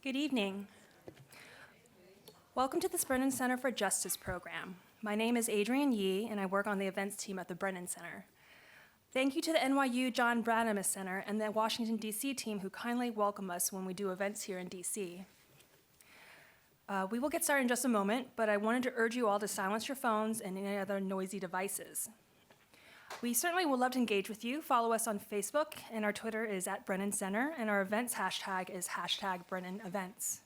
Good evening. Welcome to the Brennan Center for Justice program. My name is Adrienne Yee, and I work on the events team at the Brennan Center. Thank you to the NYU John Brademas Center and the Washington, D.C. team who kindly welcome us when we do events here in D.C. We will get started in just a moment, but I wanted to urge you all to silence your phones and any other noisy devices. We certainly would love to engage with you. Follow us on Facebook, and our Twitter is @Brennan Center, and our events hashtag is #BrennanEvents.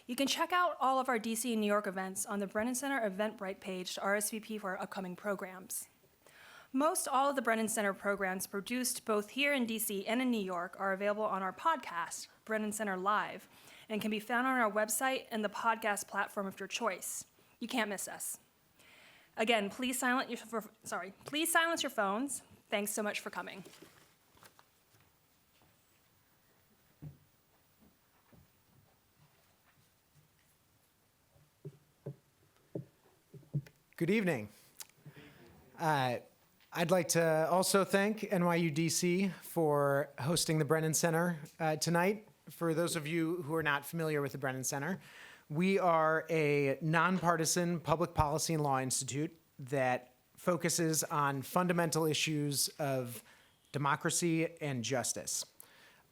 You can check out all of our DC and New York events on the Brennan Center Eventbrite page to RSVP for our upcoming programs. Most all of the Brennan Center programs produced both here in DC and in New York are available on our podcast, Brennan Center Live, and can be found on our website and the podcast platform of your choice. You can't miss us. Again, please silence your phones. Thanks so much for coming. Good evening. I'd like to also thank NYU DC for hosting the Brennan Center tonight. For those of you who are not familiar with the Brennan Center, we are a nonpartisan public policy and law institute that focuses on fundamental issues of democracy and justice.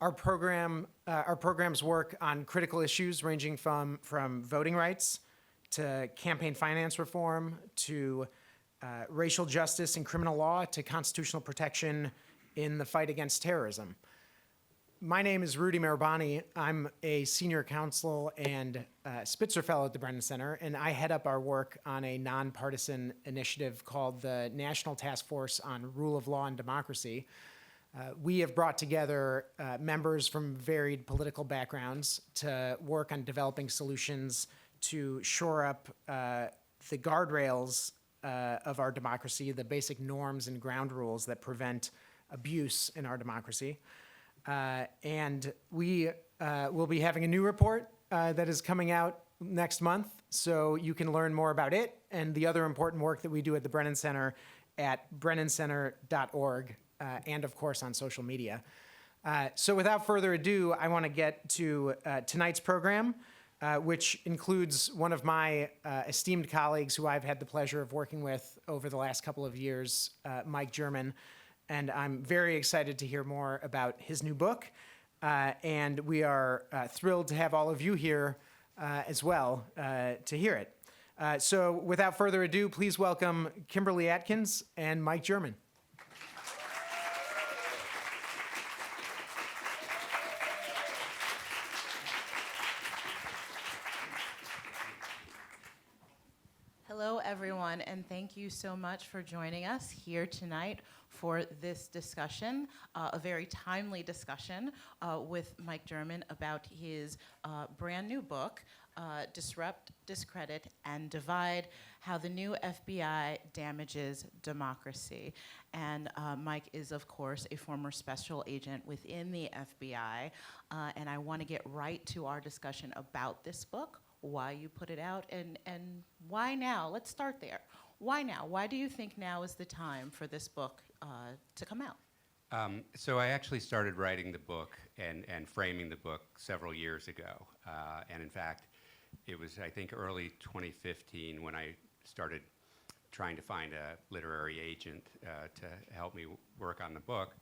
Our programs work on critical issues ranging from voting rights to campaign finance reform, to racial justice and criminal law, to constitutional protection in the fight against terrorism. My name is Rudy MayerBonnie. I'm a senior counsel and Spitzer Fellow at the Brennan Center, and I head up our work on a nonpartisan initiative called the National Task Force on Rule of Law and Democracy. We have brought together members from varied political backgrounds to work on developing solutions to shore up the guardrails of our democracy, the basic norms and ground rules that prevent abuse in our democracy. And we will be having a new report that is coming out next month, so you can learn more about it and the other important work that we do at the Brennan Center at brennancenter.org, and of course on social media. So without further ado, I want to get to tonight's program, which includes one of my esteemed colleagues who I've had the pleasure of working with over the last couple of years, Mike German. And I'm very excited to hear more about his new book. And we are thrilled to have all of you here as well to hear it. So without further ado, please welcome Kimberly Atkins and Mike German. Hello, everyone, and thank you so much for joining us here tonight for this discussion, a very timely discussion with Mike German about his brand new book, Disrupt, Discredit, and Divide, How the New FBI Damages Democracy. And Mike is, of course, a former special agent within the FBI, and I want to get right to our discussion about this book, why you put it out, and why now? Let's start there. Why now? Why do you think now is the time for this book to come out? So I actually started writing the book and framing the book several years ago. And in fact, it was, I think, early 2015 when I started trying to find a literary agent to help me work on the book.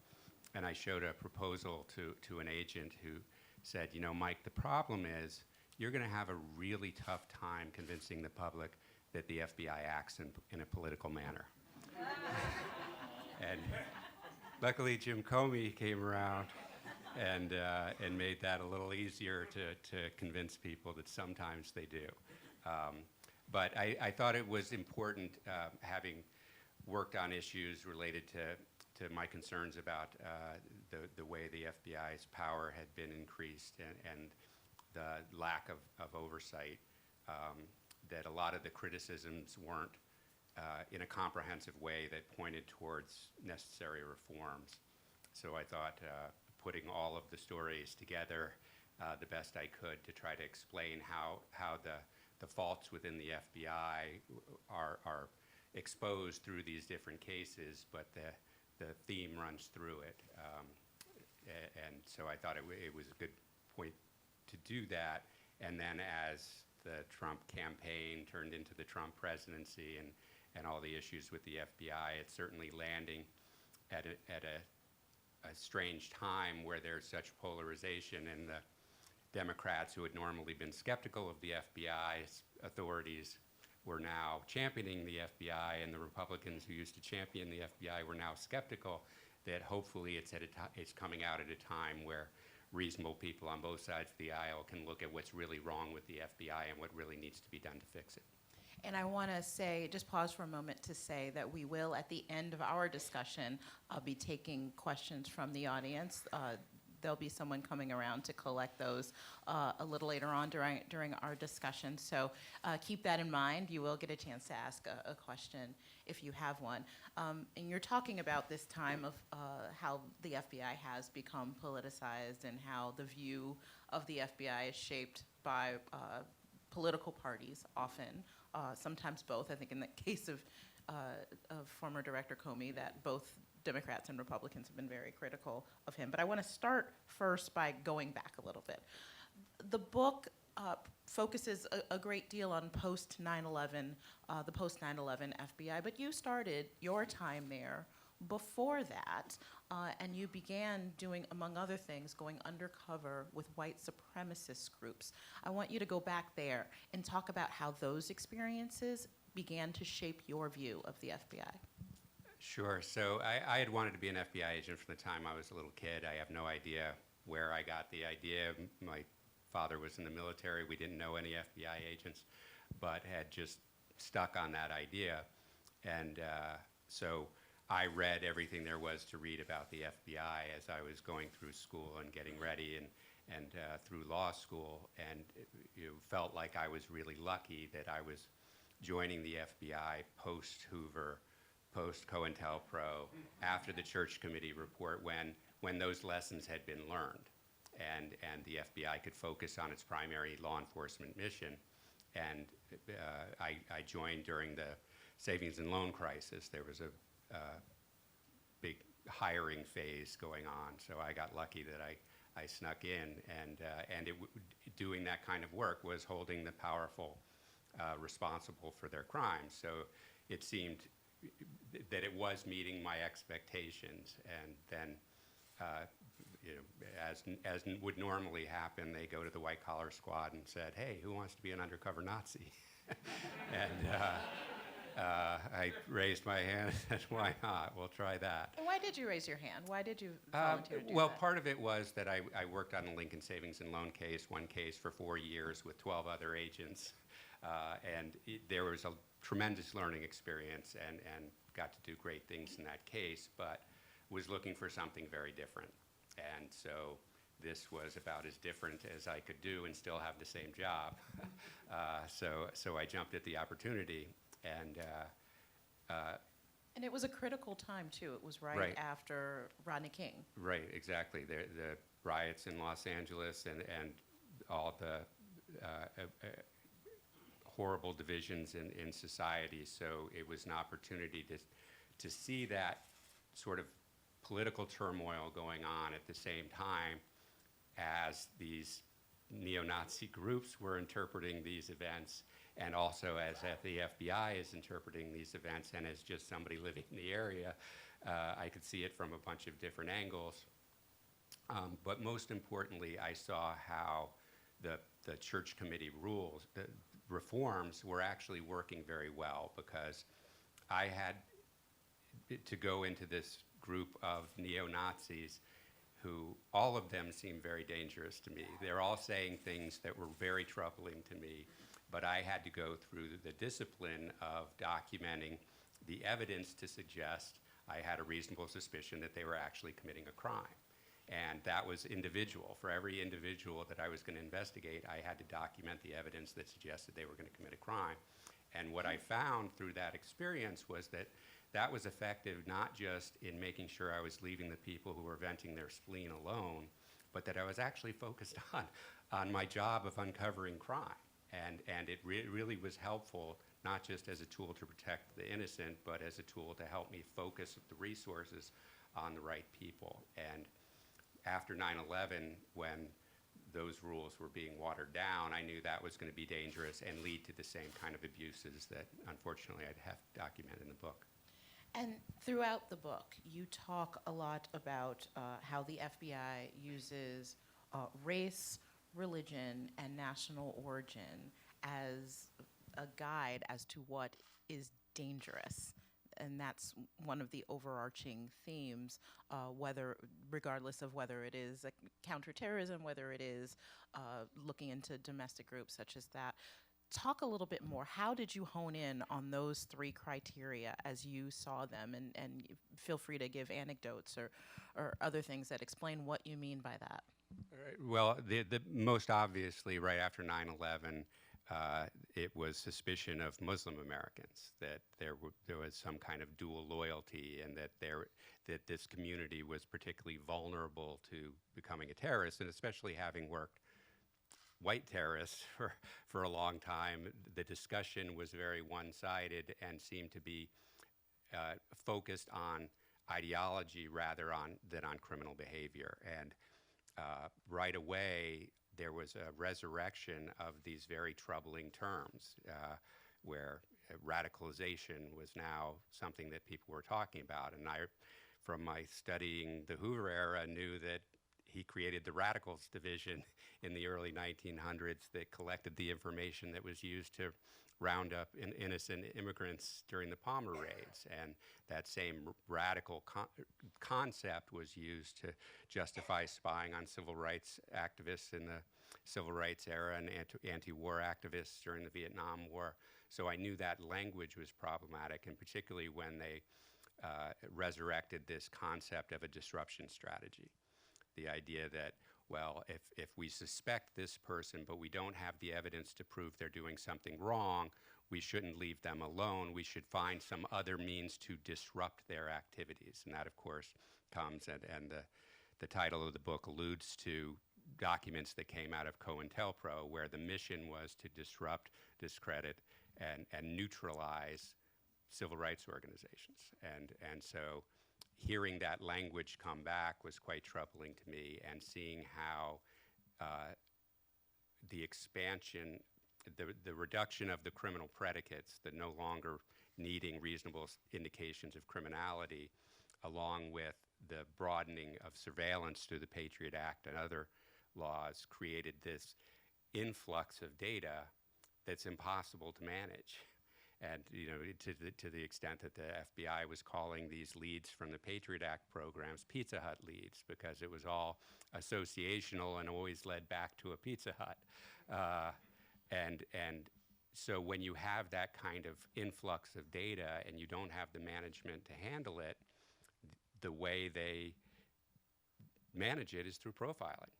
And I showed a proposal to an agent who said, you know, Mike, the problem is you're going to have a really tough time convincing the public that the FBI acts in a political manner. And luckily, Jim Comey came around and made that a little easier to convince people that sometimes they do. But I thought it was important, having worked on issues related to my concerns about the way the FBI's power had been increased and the lack of oversight, that a lot of the criticisms weren't in a comprehensive way that pointed towards necessary reforms. So I thought putting all of the stories together the best I could to try to explain how the faults within the FBI are exposed through these different cases, but the theme runs through it. And so I thought it was a good point do that. And then as the Trump campaign turned into the Trump presidency and all the issues with the FBI, it's certainly landing at a strange time where there's such polarization, and the Democrats who had normally been skeptical of the FBI's authorities were now championing the FBI, and the Republicans who used to champion the FBI were now skeptical that hopefully it's coming out at a time where reasonable people on both sides of the aisle can look at what's really wrong with the FBI and what really needs to be done to fix it. And I want to say, just pause for a moment to say that we will, at the end of our discussion, be taking questions from the audience. There'll be someone coming around to collect those a little later on during our discussion. So keep that in mind. You will get a chance to ask a question if you have one. And you're talking about this time of how the FBI has become politicized and how the view of the FBI is shaped by political parties often, sometimes both. I think in the case of former Director Comey, that both Democrats and Republicans have been very critical of him. But I want to start first by going back a little bit. The book focuses a great deal on post-9/11, the post-9/11 FBI, but you started your time there before that, and you began doing, among other things, going undercover with white supremacist groups. I want you to go back there and talk about how those experiences began to shape your view of the FBI. Sure. So I had wanted to be an FBI agent from the time I was a little kid. I have no idea where I got the idea. My father was in the military. We didn't know any FBI agents, but had just stuck on that idea. And so I read everything there was to read about the FBI as I was going through school and getting ready and through law school, and felt like I was really lucky that I was joining the FBI post-Hoover, post-COINTELPRO, after the Church Committee report, when those lessons had been learned, and the FBI could focus on its primary law enforcement mission. And I joined during the savings and loan crisis. There was a big hiring phase going on, so I got lucky that I snuck in, and doing that kind of work was holding the powerful responsible for their crimes. So it seemed that it was meeting my expectations, and then as would normally happen, they go to the white collar squad and said, "Hey, who wants to be an undercover Nazi?" And I raised my hand and said, "Why not? We'll try that." And why did you raise your hand? Why did you volunteer to do Well, that? part of it was that I worked on the Lincoln Savings and Loan case, one case for 4 years with 12 other agents, and there was a tremendous learning experience and got to do great things in that case, but was looking for something very different. And so this was about as different as I could do and still have the same job. So I jumped at the opportunity, and it was a critical time, too. It was right after Rodney King. Right, exactly. The riots in Los Angeles and all the horrible divisions in society. So it was an opportunity to see that sort of political turmoil going on at the same time as these neo-Nazi groups were interpreting these events, and also as the FBI is interpreting these events, and as just somebody living in the area, I could see it from a bunch of different angles. But most importantly, I saw how the Church Committee rules, the reforms, were actually working very well, because I had to go into this group of neo-Nazis who, all of them seemed very dangerous to me. They're all saying things that were very troubling to me, but I had to go through the discipline of documenting the evidence to suggest I had a reasonable suspicion that they were actually committing a crime. And that was individual. For every individual that I was going to investigate, I had to document the evidence that suggested they were going to commit a crime. And what I found through that experience was that that was effective not just in making sure I was leaving the people who were venting their spleen alone, but that I was actually focused on my job of uncovering crime. And it really was helpful, not just as a tool to protect the innocent, but as a tool to help me focus the resources on the right people. And after 9/11, when those rules were being watered down, I knew that was going to be dangerous and lead to the same kind of abuses that, unfortunately, I'd have documented in the book. And throughout the book, you talk a lot about how the FBI uses race, religion, and national origin as a guide as to what is dangerous. And that's one of the overarching themes, regardless of whether it is counterterrorism, whether it is looking into domestic groups such as that. Talk a little bit more. How did you hone in on those three criteria as you saw them? And feel free to give anecdotes or other things that explain what you mean by that. Well, the most obviously, right after 9/11, it was suspicion of Muslim Americans, that there was some kind of dual loyalty, and that this community was particularly vulnerable to becoming a terrorist, and especially having worked white terrorists for a long time, the discussion was very one-sided and seemed to be focused on ideology rather than on criminal behavior. And right away, there was a resurrection of these very troubling terms, where radicalization was now something that people were talking about. And I, from my studying the Hoover era, knew that he created the Radicals Division in the early 1900s that collected the information that was used to round up innocent immigrants during the Palmer raids. And that same radical concept was used to justify spying on civil rights activists in the civil rights era and anti-war activists during the Vietnam War. So I knew that language was problematic, and particularly when they resurrected this concept of a disruption strategy. The idea that, well, if we suspect this person, but we don't have the evidence to prove they're doing something wrong, we shouldn't leave them alone. We should find some other means to disrupt their activities. And that, of course, comes, and the title of the book alludes to documents that came out of COINTELPRO, where the mission was to disrupt, discredit, and neutralize civil rights organizations. And so hearing that language come back was quite troubling to me, and seeing how the expansion, the reduction of the criminal predicates, the no longer needing reasonable indications of criminality, along with the broadening of surveillance through the Patriot Act and other laws, created this influx of data that's impossible to manage. And to the extent that the FBI was calling these leads from the Patriot Act programs Pizza Hut leads, because it was all associational and always led back to a Pizza Hut. And so when you have that kind of influx of data and you don't have the management to handle it, the way they manage it is through profiling.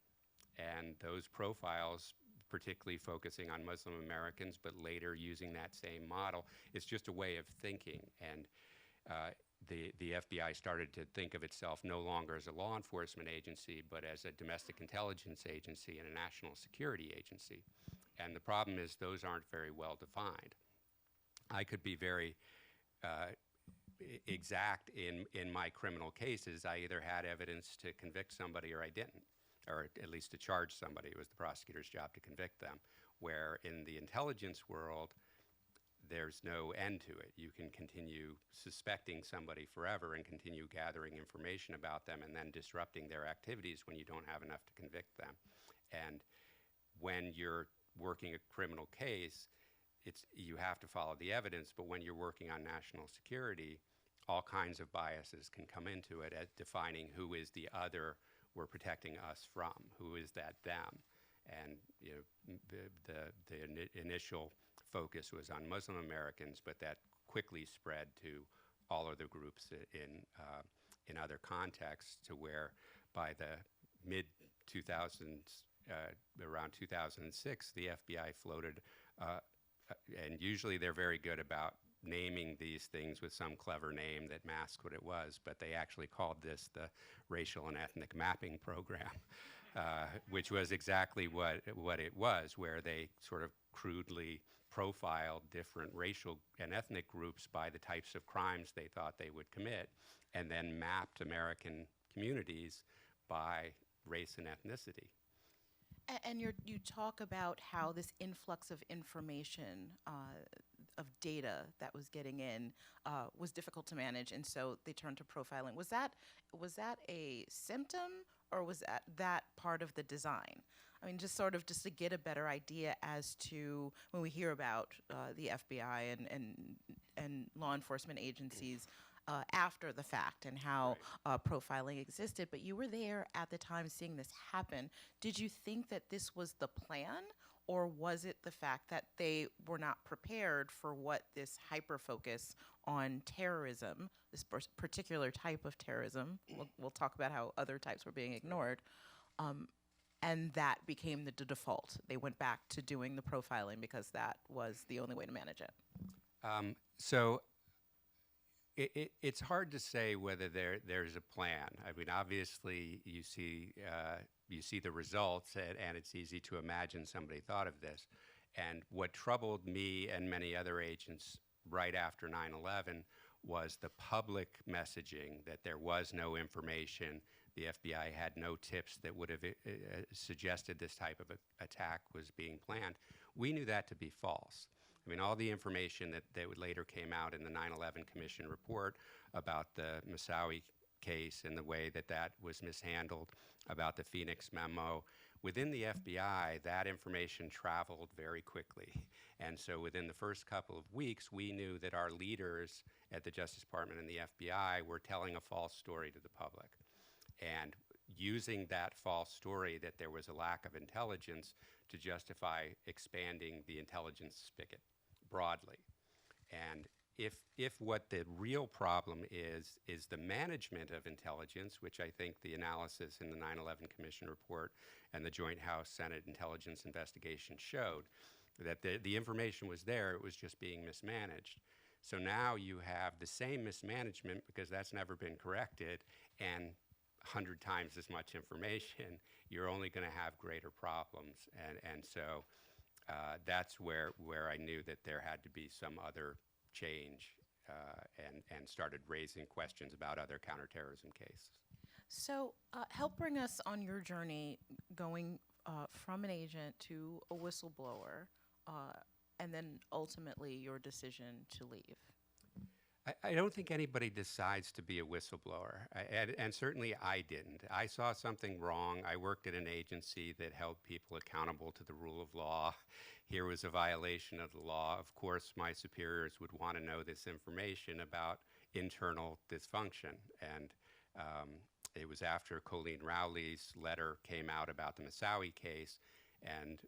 And those profiles, particularly focusing on Muslim Americans, but later using that same model, it's just a way of thinking. And the FBI started to think of itself no longer as a law enforcement agency, but as a domestic intelligence agency and a national security agency. And the problem is those aren't very well defined. I could be very exact in my criminal cases. I either had evidence to convict somebody or I didn't, or at least to charge somebody. It was the prosecutor's job to convict them. Where in the intelligence world, there's no end to it. You can continue suspecting somebody forever and continue gathering information about them and then disrupting their activities when you don't have enough to convict them. And when you're working a criminal case, you have to follow the evidence, but when you're working on national security, all kinds of biases can come into it at defining who is the other we're protecting us from, who is that them. And the initial focus was on Muslim Americans, but that quickly spread to all other groups in other contexts, to where by the mid-2000s, around 2006, the FBI floated, and usually they're very good about naming these things with some clever name that masks what it was, but they actually called this the Racial and Ethnic Mapping Program, which was exactly what it was, where they sort of crudely profiled different racial and ethnic groups by the types of crimes they thought they would commit, and then mapped American communities by race and ethnicity. And you talk about how this influx of information, of data that was getting in, was difficult to manage, and so they turned to profiling. Was that a symptom, or was that part of the design? I mean, just to get a better idea as to when we hear about the FBI and law enforcement agencies after the fact and how profiling existed, but you were there at the time seeing this happen. Did you think that this was the plan, or was it the fact that they were not prepared for what this hyper-focus on terrorism, this particular type of terrorism, we'll talk about how other types were being ignored, and that became the default? They went back to doing the profiling because that was the only way to manage it. So it's hard to say whether there's a plan. I mean, obviously, you see the results, and it's easy to imagine somebody thought of this. And what troubled me and many other agents right after 9/11 was the public messaging that there was no information. The FBI had no tips that would have suggested this type of attack was being planned. We knew that to be false. I mean, all the information that later came out in the 9/11 Commission report about the Moussaoui case and the way that was mishandled, about the Phoenix memo, within the FBI, that information traveled very quickly. And so within the first couple of weeks, we knew that our leaders at the Justice Department and the FBI were telling a false story to the public. And using that false story that there was a lack of intelligence to justify expanding the intelligence spigot broadly. And if what the real problem is the management of intelligence, which I think the analysis in the 9/11 Commission report and the Joint House-Senate Intelligence Investigation showed, that the information was there, it was just being mismanaged. So now you have the same mismanagement, because that's never been corrected, and 100 times as much information, you're only going to have greater problems. And so that's where I knew that there had to be some other change, and started raising questions about other counterterrorism cases. So help bring us on your journey going from an agent to a whistleblower, and then ultimately your decision to leave. I don't think anybody decides to be a whistleblower, and certainly I didn't. I saw something wrong. I worked at an agency that held people accountable to the rule of law. Here was a violation of the law. Of course, my superiors would want to know this information about internal dysfunction. And it was after Colleen Rowley's letter came out about the Moussaoui case, and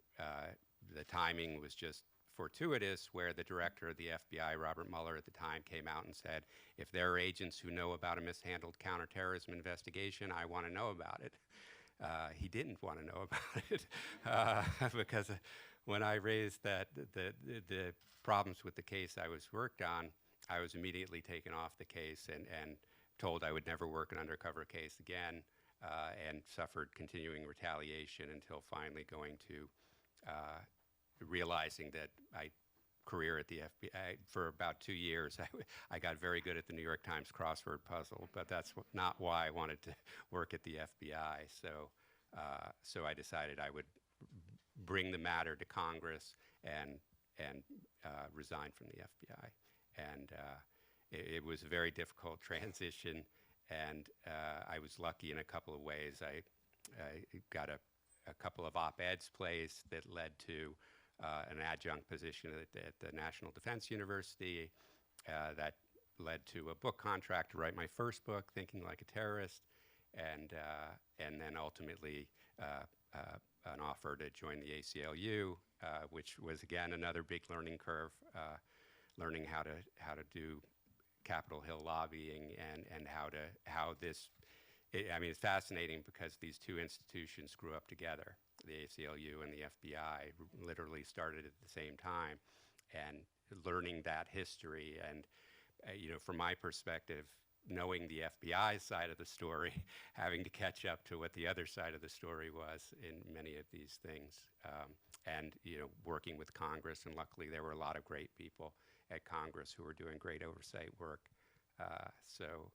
the timing was just fortuitous, where the director of the FBI, Robert Mueller, at the time came out and said, if there are agents who know about a mishandled counterterrorism investigation, I want to know about it. He didn't want to know about it because when I raised the problems with the case I was worked on, I was immediately taken off the case and told I would never work an undercover case again, and suffered continuing retaliation until finally going to realizing that career at the FBI for about 2 years. I got very good at the New York Times crossword puzzle, but that's not why I wanted to work at the FBI. So I decided I would bring the matter to Congress and resign from the FBI. And it was a very difficult transition, and I was lucky in a couple of ways. I got a couple of op-eds placed that led to an adjunct position at the National Defense University. That led to a book contract to write my first book, Thinking Like a Terrorist, and then ultimately an offer to join the ACLU, which was again another big learning curve, learning how to do Capitol Hill lobbying and how this. I mean, it's fascinating because these two institutions grew up together. The ACLU and the FBI literally started at the same time, and learning that history and, from my perspective, knowing the FBI side of the story, having to catch up to what the other side of the story was in many of these things, and, working with Congress, and luckily there were a lot of great people at Congress who were doing great oversight work. So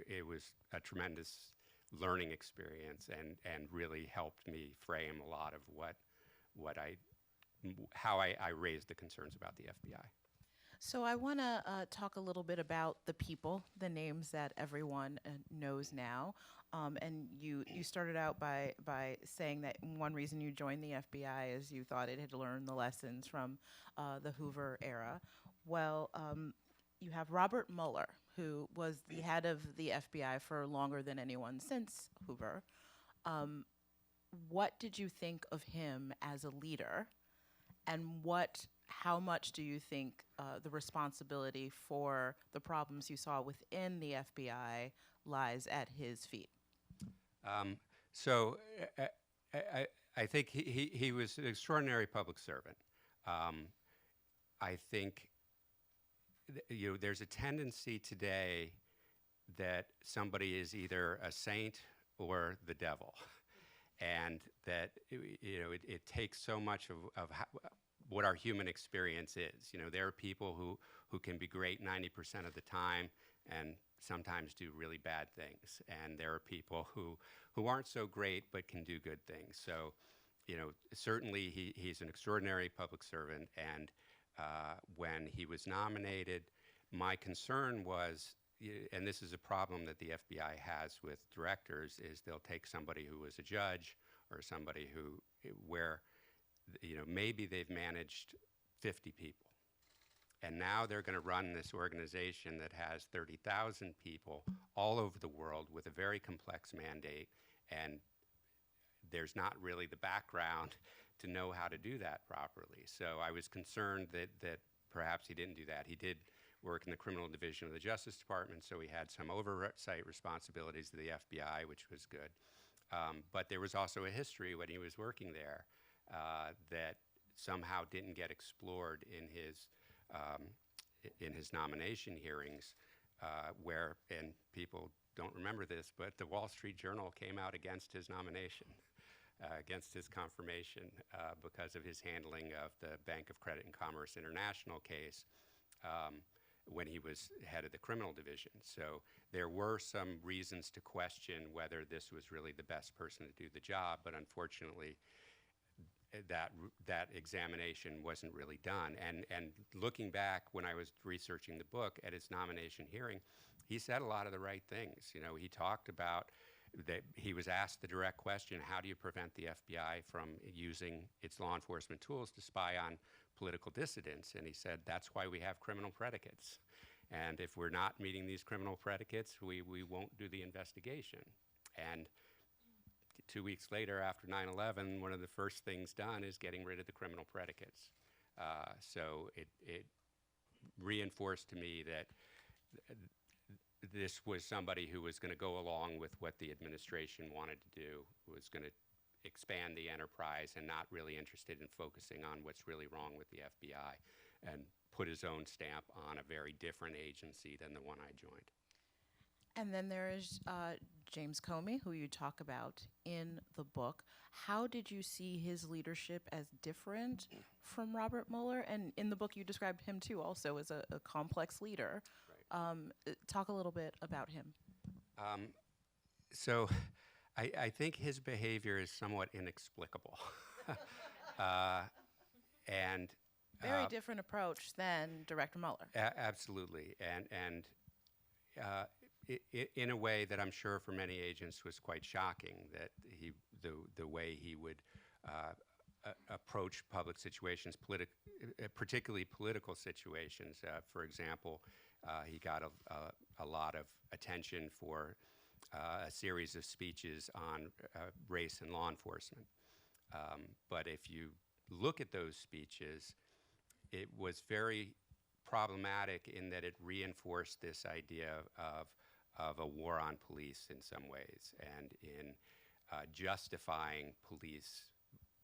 it was a tremendous learning experience and really helped me frame a lot of how I raised the concerns about the FBI. So I want to talk a little bit about the people, the names that everyone knows now. And you started out by saying that one reason you joined the FBI is you thought it had learned the lessons from the Hoover era. Well, you have Robert Mueller, who was the head of the FBI for longer than anyone since Hoover. What did you think of him as a leader? And how much do you think the responsibility for the problems you saw within the FBI lies at his feet? So I think he was an extraordinary public servant. I think there's a tendency today that somebody is either a saint or the devil, and that it takes so much of what our human experience is. There are people who can be great 90% of the time and sometimes do really bad things, and there are people who aren't so great but can do good things. So, certainly he's an extraordinary public servant, and when he was nominated, my concern was, and this is a problem that the FBI has with directors, is they'll take somebody who was a judge or somebody where maybe they've managed 50 people. And now they're going to run this organization that has 30,000 people all over the world with a very complex mandate, and there's not really the background to know how to do that properly. So I was concerned that perhaps he didn't do that. He did work in the criminal division of the Justice Department, so he had some oversight responsibilities to the FBI, which was good. But there was also a history when he was working there that somehow didn't get explored in his nomination hearings, and people don't remember this, but the Wall Street Journal came out against his nomination, against his confirmation, because of his handling of the Bank of Credit and Commerce International case when he was head of the criminal division. So there were some reasons to question whether this was really the best person to do the job, but unfortunately, that examination wasn't really done. And looking back when I was researching the book at his nomination hearing, he said a lot of the right things. He talked about that he was asked the direct question, how do you prevent the FBI from using its law enforcement tools to spy on political dissidents? And he said, that's why we have criminal predicates. And if we're not meeting these criminal predicates, we won't do the investigation. And 2 weeks later, after 9/11, one of the first things done is getting rid of the criminal predicates. So it reinforced to me that this was somebody who was going to go along with what the administration wanted to do, was going to expand the enterprise and not really interested in focusing on what's really wrong with the FBI, and put his own stamp on a very different agency than the one I joined. And then there is James Comey, who you talk about in the book. How did you see his leadership as different from Robert Mueller? And in the book, you described him, too, also as a complex leader. Right. Talk a little bit about him. So I think his behavior is somewhat inexplicable. And very different approach than Director Mueller. Absolutely. And in a way that I'm sure for many agents was quite shocking, that the way he would approach public situations, particularly political situations. For example, he got a lot of attention for a series of speeches on race and law enforcement. But if you look at those speeches, it was very problematic in that it reinforced this idea of a war on police in some ways, and in justifying police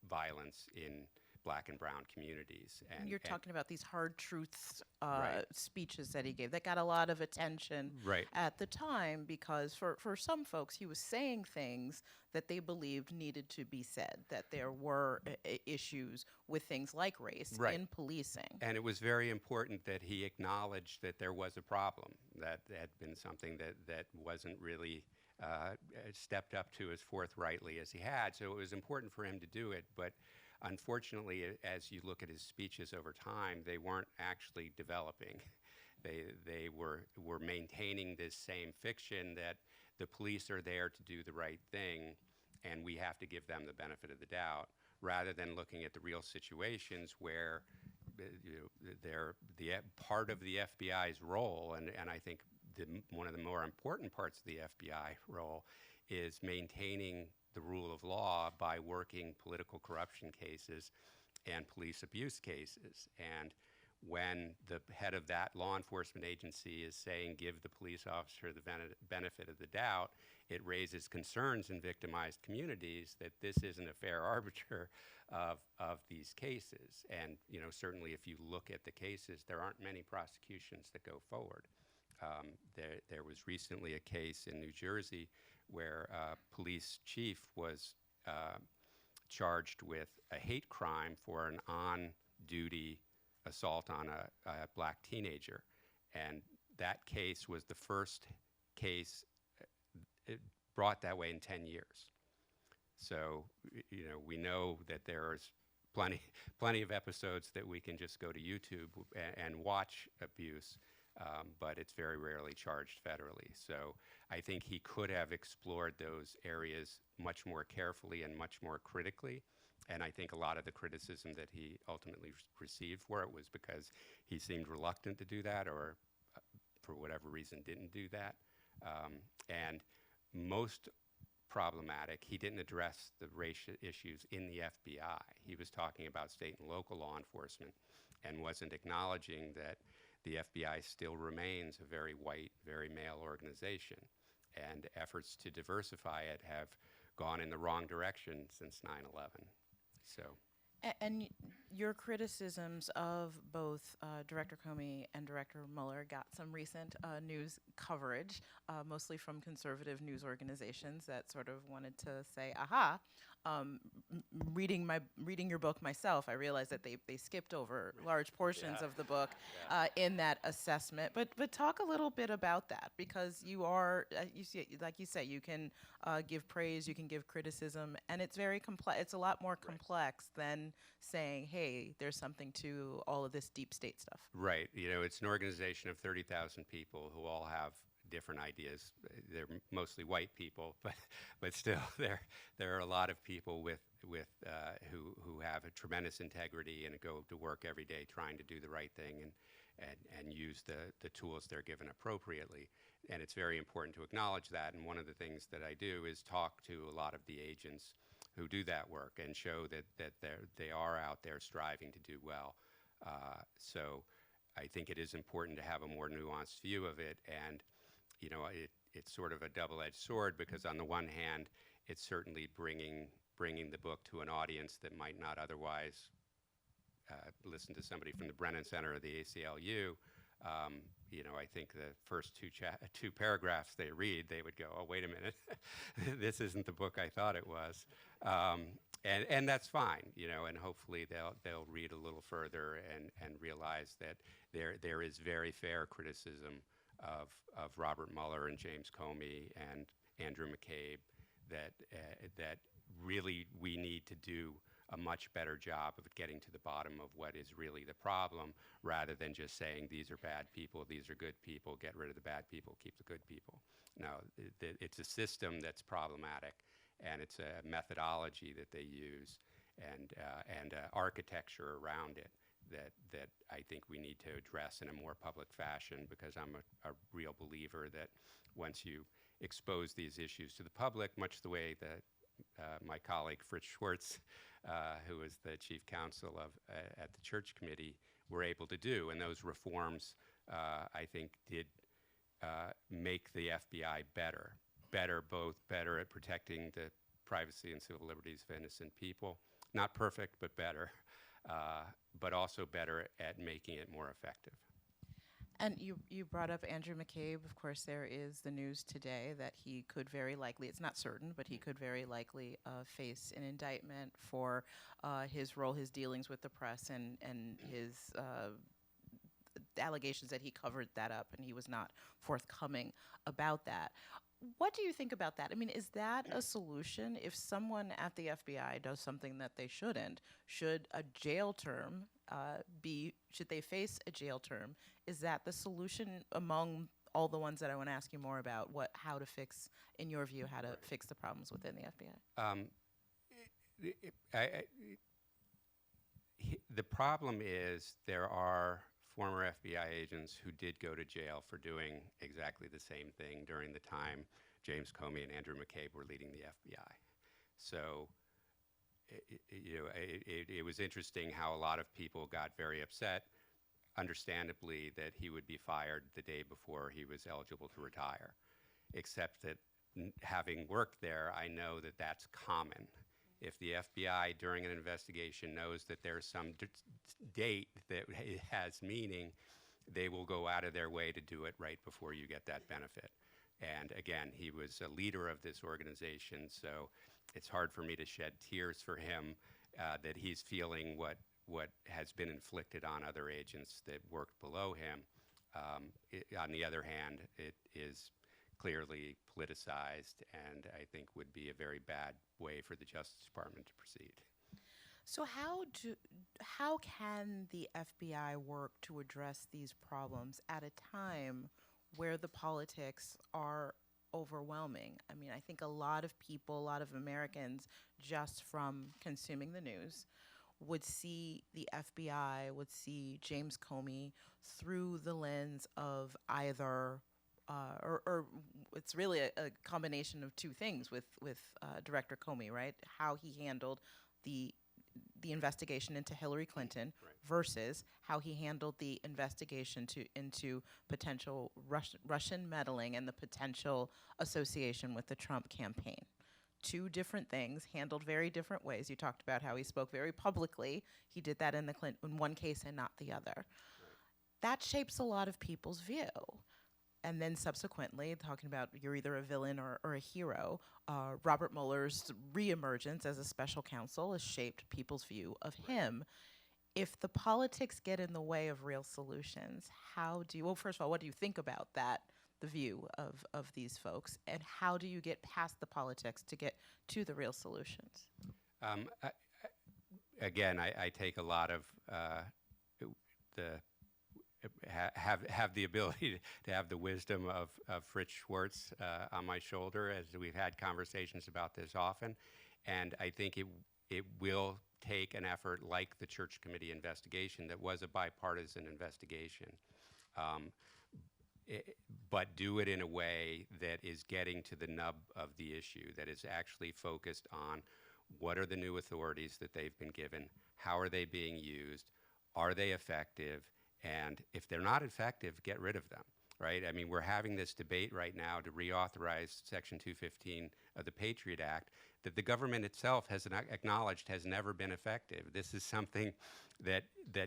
violence in Black and brown communities. And you're talking about these hard truths Right. speeches that he gave that got a lot of attention Right. at the time, because for some folks he was saying things that they believed needed to be said, that there were issues with things like race Right. in policing. And it was very important that he acknowledged that there was a problem, that had been something that wasn't really stepped up to as forthrightly as he had. So it was important for him to do it. But unfortunately, as you look at his speeches over time, they weren't actually developing. They were maintaining this same fiction that the police are there to do the right thing, and we have to give them the benefit of the doubt, rather than looking at the real situations where they're part of the FBI's role, and I think one of the more important parts of the FBI role is maintaining the rule of law by working political corruption cases and police abuse cases. And when the head of that law enforcement agency is saying give the police officer the benefit of the doubt, it raises concerns in victimized communities that this isn't a fair arbiter of these cases. And certainly if you look at the cases, there aren't many prosecutions that go forward. There was recently a case in New Jersey where a police chief was charged with a hate crime for an on-duty assault on a black teenager. And that case was the first case brought that way in 10 years. So, we know that there's plenty of episodes that we can just go to YouTube and watch abuse, but it's very rarely charged federally. So I think he could have explored those areas much more carefully and much more critically. And I think a lot of the criticism that he ultimately received for it was because he seemed reluctant to do that, or for whatever reason didn't do that. And most problematic, he didn't address the racial issues in the FBI. He was talking about state and local law enforcement and wasn't acknowledging that the FBI still remains a very white, very male organization. And efforts to diversify it have gone in the wrong direction since 9/11. So. And your criticisms of both Director Comey and Director Mueller got some recent news coverage, mostly from conservative news organizations that sort of wanted to say, aha, reading your book myself, I realized that they skipped over large portions of the book in that assessment. But talk a little bit about that, because you are, like you say, you can give praise, you can give criticism, and it's very complex. It's a lot more complex than saying, hey, there's something to all of this deep state stuff. Right. It's an organization of 30,000 people who all have different ideas. They're mostly white people, but still, there are a lot of people who have a tremendous integrity and go to work every day trying to do the right thing and use the tools they're given appropriately. And it's very important to acknowledge that. And one of the things that I do is talk to a lot of the agents who do that work and show that they are out there striving to do well. So I think it is important to have a more nuanced view of it. And it's sort of a double-edged sword, because on the one hand, it's certainly bringing the book to an audience that might not otherwise listen to somebody from the Brennan Center or the ACLU. I think the first two paragraphs they read, they would go, oh, wait a minute, this isn't the book I thought it was. And that's fine, and hopefully they'll read a little further and realize that there is very fair criticism of Robert Mueller and James Comey and Andrew McCabe, that really we need to do a much better job of getting to the bottom of what is really the problem, rather than just saying these are bad people, these are good people, get rid of the bad people, keep the good people. No, it's a system that's problematic, and it's a methodology that they use and architecture around it that I think we need to address in a more public fashion, because I'm a real believer that once you expose these issues to the public, much the way that my colleague Fritz Schwartz, who is the chief counsel at the Church Committee, were able to do. And those reforms, I think, did make the FBI better at protecting the privacy and civil liberties of innocent people. Not perfect, but better, but also better at making it more effective. And you brought up Andrew McCabe. Of course, there is the news today that he could very likely, it's not certain, but he could very likely face an indictment for his role, his dealings with the press, and his allegations that he covered that up and he was not forthcoming about that. what do you think about that? I mean, is that a solution? If someone at the FBI does something that they shouldn't, should a jail term should they face a jail term? Is that the solution among all the ones that I want to ask you more about? How to fix, in your view, how to fix the problems within the FBI? The problem is there are former FBI agents who did go to jail for doing exactly the same thing during the time James Comey and Andrew McCabe were leading the FBI. So, it was interesting how a lot of people got very upset, understandably, that he would be fired the day before he was eligible to retire. Except that having worked there, I know that that's common. If the FBI during an investigation knows that there's some date that has meaning, they will go out of their way to do it right before you get that benefit. And again, he was a leader of this organization, so it's hard for me to shed tears for him that he's feeling what has been inflicted on other agents that worked below him. On the other hand, it is clearly politicized, and I think would be a very bad way for the Justice Department to proceed. So how can the FBI work to address these problems at a time where the politics are overwhelming? I mean, I think a lot of people, a lot of Americans, just from consuming the news, would see the FBI, would see James Comey through the lens of either or it's really a combination of two things with Director Comey, right? How he handled the investigation into Hillary Clinton versus how he handled the investigation into potential Russian meddling and the potential association with the Trump campaign. Two different things handled very different ways. You talked about how he spoke very publicly. He did that in one case and not the other. That shapes a lot of people's view. And then subsequently, talking about you're either a villain or a hero, Robert Mueller's reemergence as a special counsel has shaped people's view of him. If the politics get in the way of real solutions, first of all, what do you think about that, the view of these folks, and how do you get past the politics to get to the real solutions? I take a lot of have the ability to have the wisdom of Fritz Schwartz on my shoulder, as we've had conversations about this often, and I think it will take an effort like the Church Committee investigation that was a bipartisan investigation, but do it in a way that is getting to the nub of the issue, that is actually focused on what are the new authorities that they've been given, how are they being used, are they effective, and if they're not effective, get rid of them, right? I mean, we're having this debate right now to reauthorize Section 215 of the Patriot Act that the government itself has acknowledged has never been effective. This is something that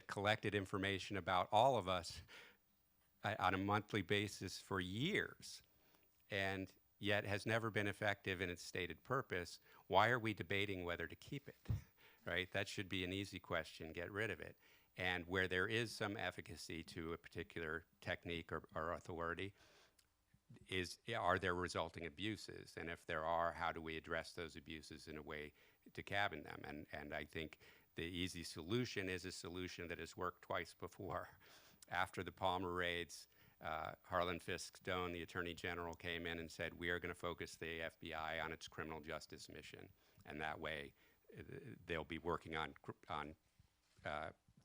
collected information about all of us on a monthly basis for years, and yet has never been effective in its stated purpose. Why are we debating whether to keep it, right? That should be an easy question, get rid of it. And where there is some efficacy to a particular technique or authority, are there resulting abuses? And if there are, how do we address those abuses in a way to cabin them? And I think the easy solution is a solution that has worked twice before. After the Palmer raids, Harlan Fiske Stone, the Attorney General, came in and said, we are going to focus the FBI on its criminal justice mission. And that way, they'll be working on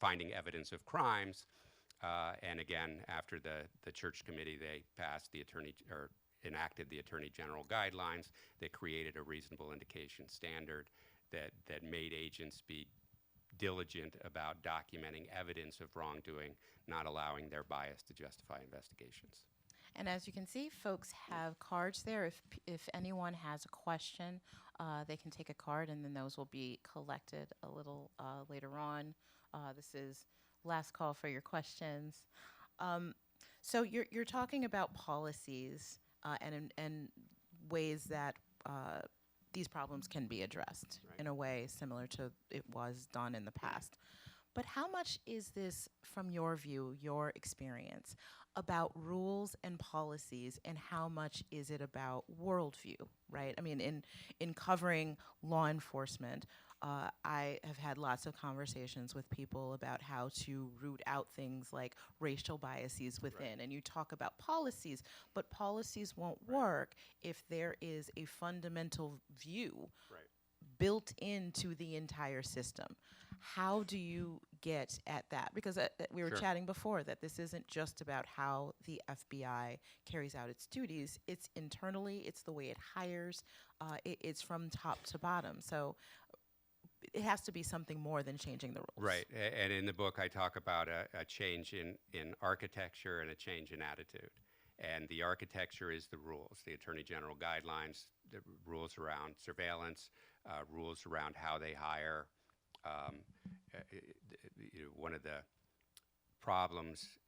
finding evidence of crimes, and again, after the Church Committee, they passed enacted the Attorney General guidelines that created a reasonable indication standard that made agents be diligent about documenting evidence of wrongdoing, not allowing their bias to justify investigations. And as you can see, folks have cards there. If anyone has a question, they can take a card, and then those will be collected a little later on. This is last call for your questions. So you're talking about policies and ways that these problems can be addressed in a way similar to it was done in the past. But how much is this, from your view, your experience, about rules and policies, and how much is it about worldview, right? I mean, in covering law enforcement, I have had lots of conversations with people about how to root out things like racial biases within. And you talk about policies, but policies won't work if there is a fundamental view built into the entire system. How do you get at that? Because we were chatting before that this isn't just about how the FBI carries out its duties. It's internally, it's the way it hires, it's from top to bottom. So it has to be something more than changing the rules. Right, and in the book I talk about a change in architecture and a change in attitude. And the architecture is the rules, the Attorney General guidelines, the rules around surveillance, rules around how they hire. One of the problems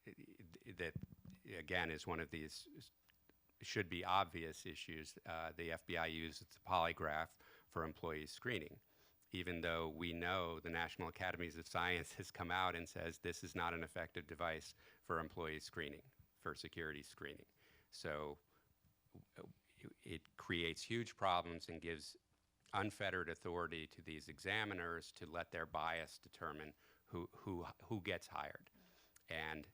that, again, is one of these should be obvious issues. The FBI uses the polygraph for employee screening, even though we know the National Academies of Science has come out and says this is not an effective device for employee screening, for security screening. So it creates huge problems and gives unfettered authority to these examiners to let their bias determine who gets hired. And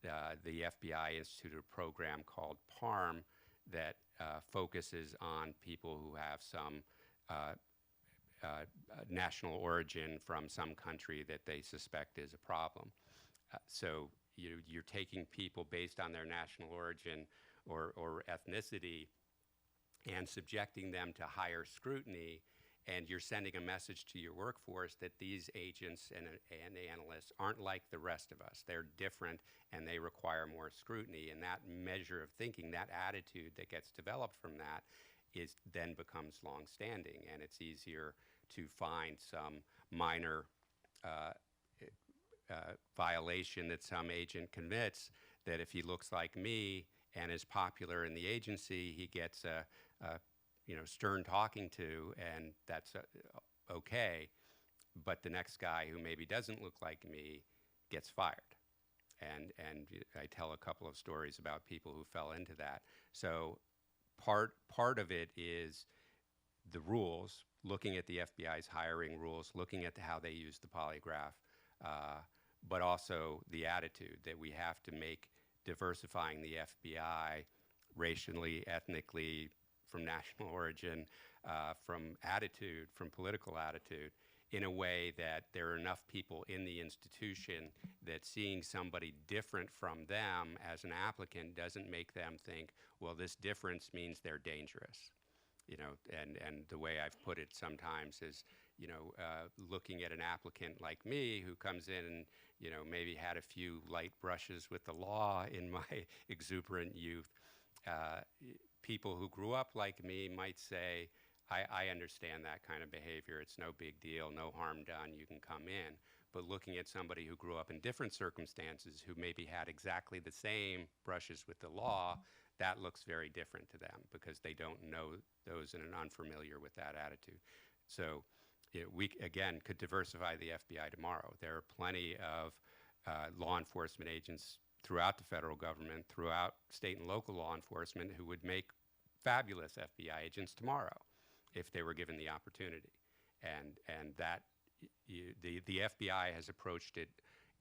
the FBI instituted a program called PARM that focuses on people who have some national origin from some country that they suspect is a problem. So you're taking people based on their national origin or ethnicity and subjecting them to higher scrutiny, and you're sending a message to your workforce that these agents and analysts aren't like the rest of us. They're different and they require more scrutiny, and that measure of thinking, that attitude that gets developed from that then becomes long-standing, and it's easier to find some minor violation that some agent commits, that if he looks like me and is popular in the agency, he gets a stern talking to, and that's okay. But the next guy who maybe doesn't look like me gets fired. And I tell a couple of stories about people who fell into that. So part of it is the rules, looking at the FBI's hiring rules, looking at how they use the polygraph, but also the attitude that we have to make diversifying the FBI racially, ethnically, from national origin, from attitude, from political attitude, in a way that there are enough people in the institution that seeing somebody different from them as an applicant doesn't make them think, well, this difference means they're dangerous. And the way I've put it sometimes is, looking at an applicant like me who comes in and, maybe had a few light brushes with the law in my exuberant youth, people who grew up like me might say, I understand that kind of behavior. It's no big deal, no harm done, you can come in. But looking at somebody who grew up in different circumstances, who maybe had exactly the same brushes with the law, that looks very different to them because they don't know those and are unfamiliar with that attitude. So we, again, could diversify the FBI tomorrow. There are plenty of law enforcement agents throughout the federal government, throughout state and local law enforcement, who would make fabulous FBI agents tomorrow if they were given the opportunity. And that the FBI has approached it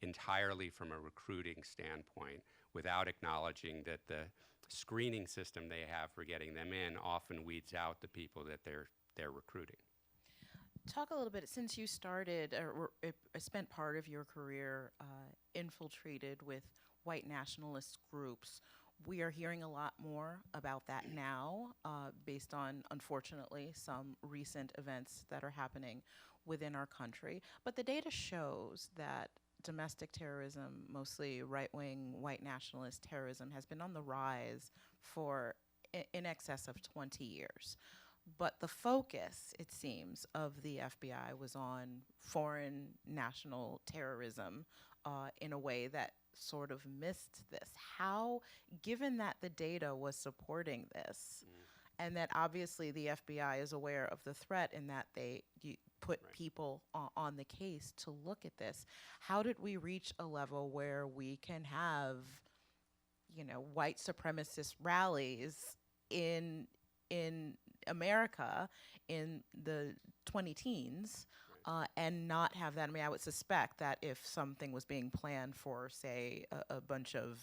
entirely from a recruiting standpoint without acknowledging that the screening system they have for getting them in often weeds out the people that they're recruiting. Talk a little bit, since you started or spent part of your career infiltrated with white nationalist groups. We are hearing a lot more about that now, based on, unfortunately, some recent events that are happening within our country. But the data shows that domestic terrorism, mostly right-wing white nationalist terrorism, has been on the rise for in excess of 20 years. But the focus, it seems, of the FBI was on foreign national terrorism in a way that sort of missed this. How, given that the data was supporting this, and that obviously the FBI is aware of the threat in that put Right. people on the case to look at this. How did we reach a level where we can have, white supremacist rallies in America in the 20-teens and not have that? I mean, I would suspect that if something was being planned for, say, a bunch of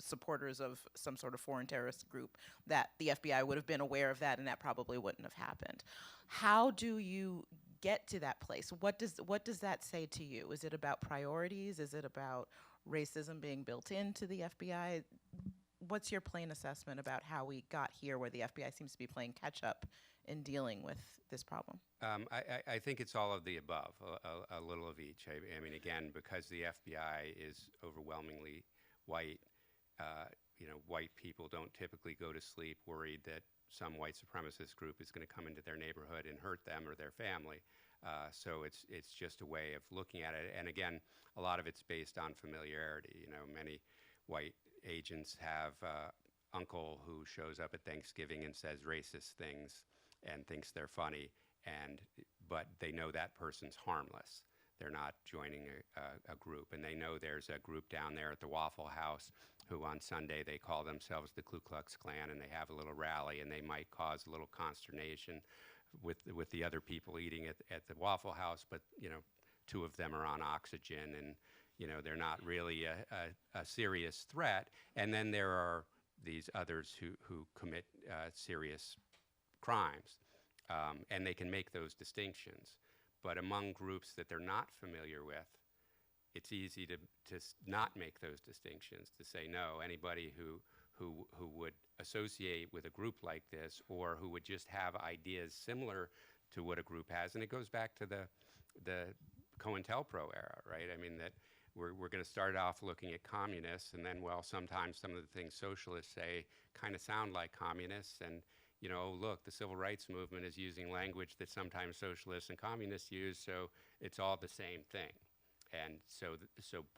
supporters of some sort of foreign terrorist group, that the FBI would have been aware of that, and that probably wouldn't have happened. How do you get to that place? What does that say to you? Is it about priorities? Is it about racism being built into the FBI? What's your plain assessment about how we got here, where the FBI seems to be playing catch up in dealing with this problem? I think it's all of the above, a little of each. I mean, again, because the FBI is overwhelmingly white, white people don't typically go to sleep worried that some white supremacist group is going to come into their neighborhood and hurt them or their family. So it's just a way of looking at it. And again, a lot of it's based on familiarity. Many white agents have uncle who shows up at Thanksgiving and says racist things and thinks they're funny, but they know that person's harmless. They're not joining a group, and they know there's a group down there at the Waffle House who on Sunday they call themselves the Ku Klux Klan, and they have a little rally, and they might cause a little consternation with the other people eating at the Waffle House, but two of them are on oxygen, and they're not really a serious threat. And then there are these others who commit serious crimes, and they can make those distinctions. But among groups that they're not familiar with, it's easy to not make those distinctions, to say no. Anybody who would associate with a group like this, or who would just have ideas similar to what a group has, and it goes back to the COINTELPRO era, right? I mean, that we're going to start off looking at communists, and then, well, sometimes some of the things socialists say kind of sound like communists, and look, the civil rights movement is using language that sometimes socialists and communists use, so it's all the same thing. And so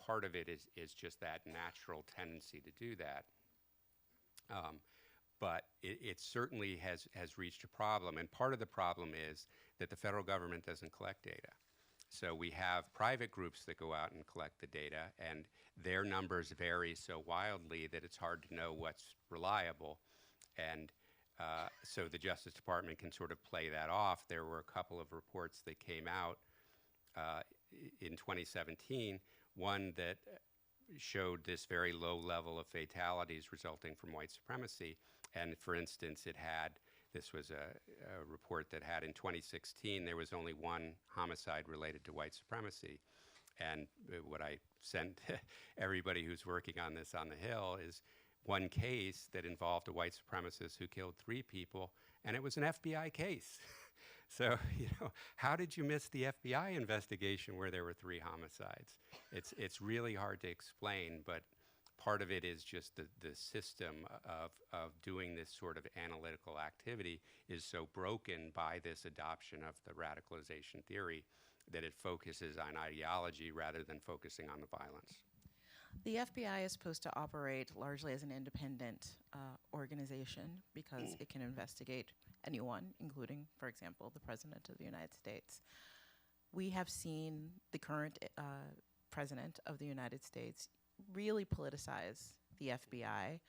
part of it is just that natural tendency to do that. But it certainly has reached a problem, and part of the problem is that the federal government doesn't collect data. So we have private groups that go out and collect the data, and their numbers vary so wildly that it's hard to know what's reliable. And so the Justice Department can sort of play that off. There were a couple of reports that came out in 2017, one that showed this very low level of fatalities resulting from white supremacy. And for instance, this was a report that had in 2016, there was only one homicide related to white supremacy. And what I sent to everybody who's working on this on the Hill is one case that involved a white supremacist who killed 3 people, and it was an FBI case. So, how did you miss the FBI investigation where there were 3 homicides? It's really hard to explain, but part of it is just the system of doing this sort of analytical activity is so broken by this adoption of the radicalization theory that it focuses on ideology rather than focusing on the violence. The FBI is supposed to operate largely as an independent organization because it can investigate anyone, including, for example, the President of the United States. We have seen the current President of the United States really politicize the FBI.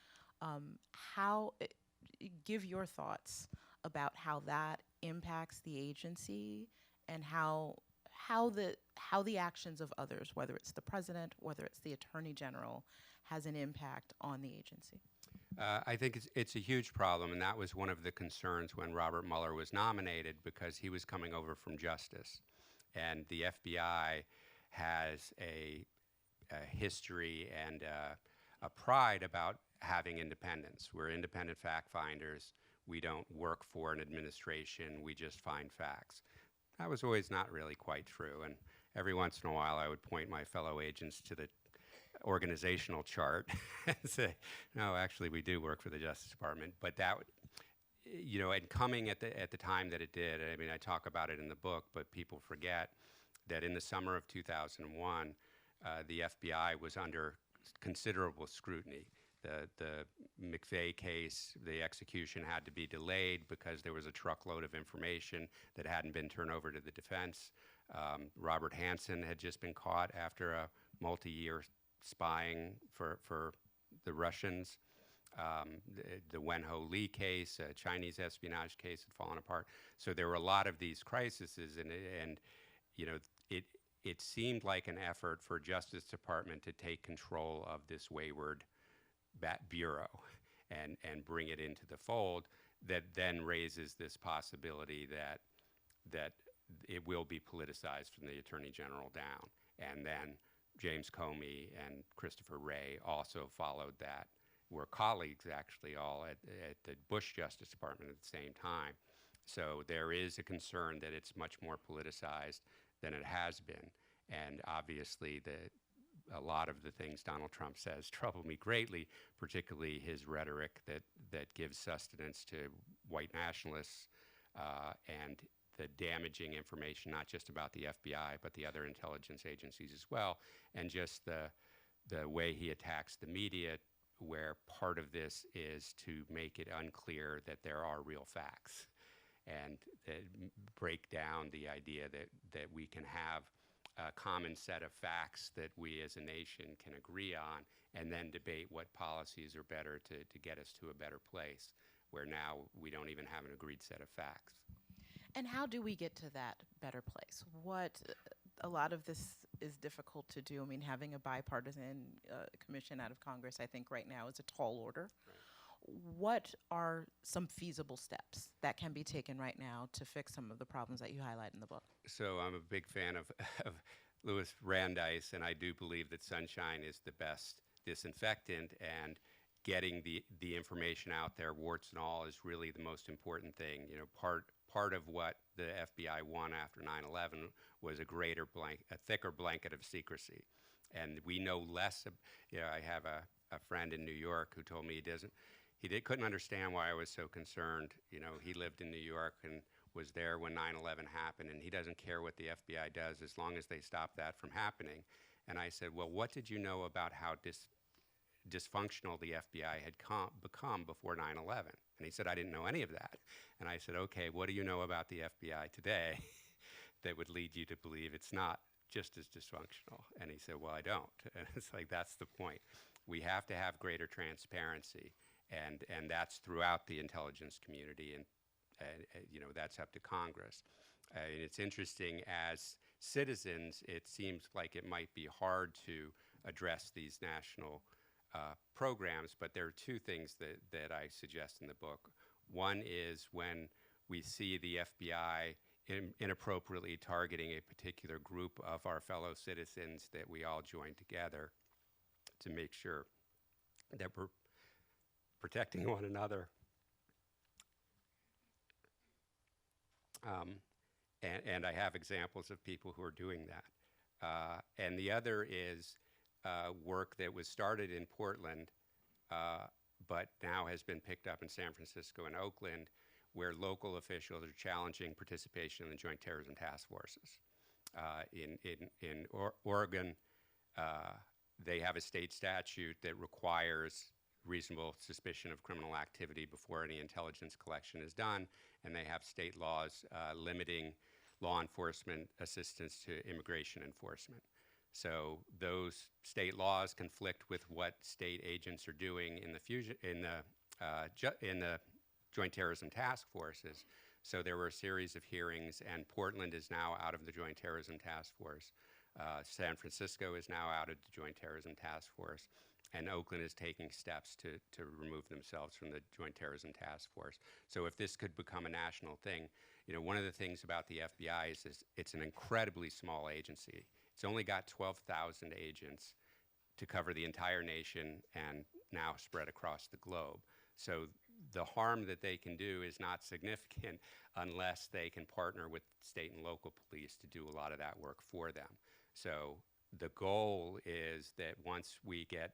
Give your thoughts about how that impacts the agency and how the actions of others, whether it's the president, whether it's the attorney general, has an impact on the agency. I think it's a huge problem, and that was one of the concerns when Robert Mueller was nominated, because he was coming over from justice. And the FBI has a history and a pride about having independence. We're independent fact finders. We don't work for an administration. We just find facts. That was always not really quite true, and every once in a while I would point my fellow agents to the organizational chart and say, no, actually we do work for the Justice Department. But that, and coming at the time that it did, I mean, I talk about it in the book, but people forget that in the summer of 2001, the FBI was under considerable scrutiny. the McCabe case, the execution had to be delayed because there was a truckload of information that hadn't been turned over to the defense. Robert Hansen had just been caught after a multi-year spying for the Russians. The Wenho Lee case, a Chinese espionage case, had fallen apart. So there were a lot of these crises, and you know, it seemed like an effort for Justice Department to take control of this wayward bureau and bring it into the fold, that then raises this possibility that it will be politicized from the Attorney General down. And then James Comey and Christopher Wray also followed that. Were colleagues, actually, all at the Bush Justice Department at the same time. So there is a concern that it's much more politicized than it has been. And obviously, a lot of the things Donald Trump says trouble me greatly, particularly his rhetoric that gives sustenance to white nationalists and the damaging information, not just about the FBI, but the other intelligence agencies as well, and just the way he attacks the media, where part of this is to make it unclear that there are real facts and break down the idea that we can have a common set of facts that we as a nation can agree on, and then debate what policies are better to get us to a better place, where now we don't even have an agreed set of facts. And how do we get to that better place? A lot of this is difficult to do. I mean, having a bipartisan commission out of Congress, I think right now is a tall order. Right. What are some feasible steps that can be taken right now to fix some of the problems that you highlight in the book? So I'm a big fan of Louis Brandeis, and I do believe that sunshine is the best disinfectant, and getting the information out there, warts and all, is really the most important thing. You know, part of what the FBI won after 9/11 was a thicker blanket of secrecy, and we know less. I have a friend in New York who told me couldn't understand why I was so concerned. You know, he lived in New York and was there when 9/11 happened, and he doesn't care what the FBI does as long as they stop that from happening. And I said, well, what did you know about how dysfunctional the FBI had become before 9/11? And he said, I didn't know any of that. And I said, okay, what do you know about the FBI today that would lead you to believe it's not just as dysfunctional? And he said, well, I don't. And it's like, that's the point. We have to have greater transparency, and that's throughout the intelligence community, and you know, that's up to Congress. And it's interesting, as citizens, it seems like it might be hard to address these national programs, but there are two things that I suggest in the book. One is when we see the FBI inappropriately targeting a particular group of our fellow citizens, that we all join together to make sure that we're protecting one another. And I have examples of people who are doing that. And the other is work that was started in Portland, but now has been picked up in San Francisco and Oakland, where local officials are challenging participation in the Joint Terrorism Task Forces. In Oregon, they have a state statute that requires reasonable suspicion of criminal activity before any intelligence collection is done, and they have state laws limiting law enforcement assistance to immigration enforcement. So those state laws conflict with what state agents are doing in the Joint Terrorism Task Forces. So there were a series of hearings, and Portland is now out of the Joint Terrorism Task Force. San Francisco is now out of the Joint Terrorism Task Force, and Oakland is taking steps to remove themselves from the Joint Terrorism Task Force. So if this could become a national thing, you know, one of the things about the FBI is it's an incredibly small agency. It's only got 12,000 agents to cover the entire nation and now spread across the globe. So the harm that they can do is not significant unless they can partner with state and local police to do a lot of that work for them. So the goal is that once we get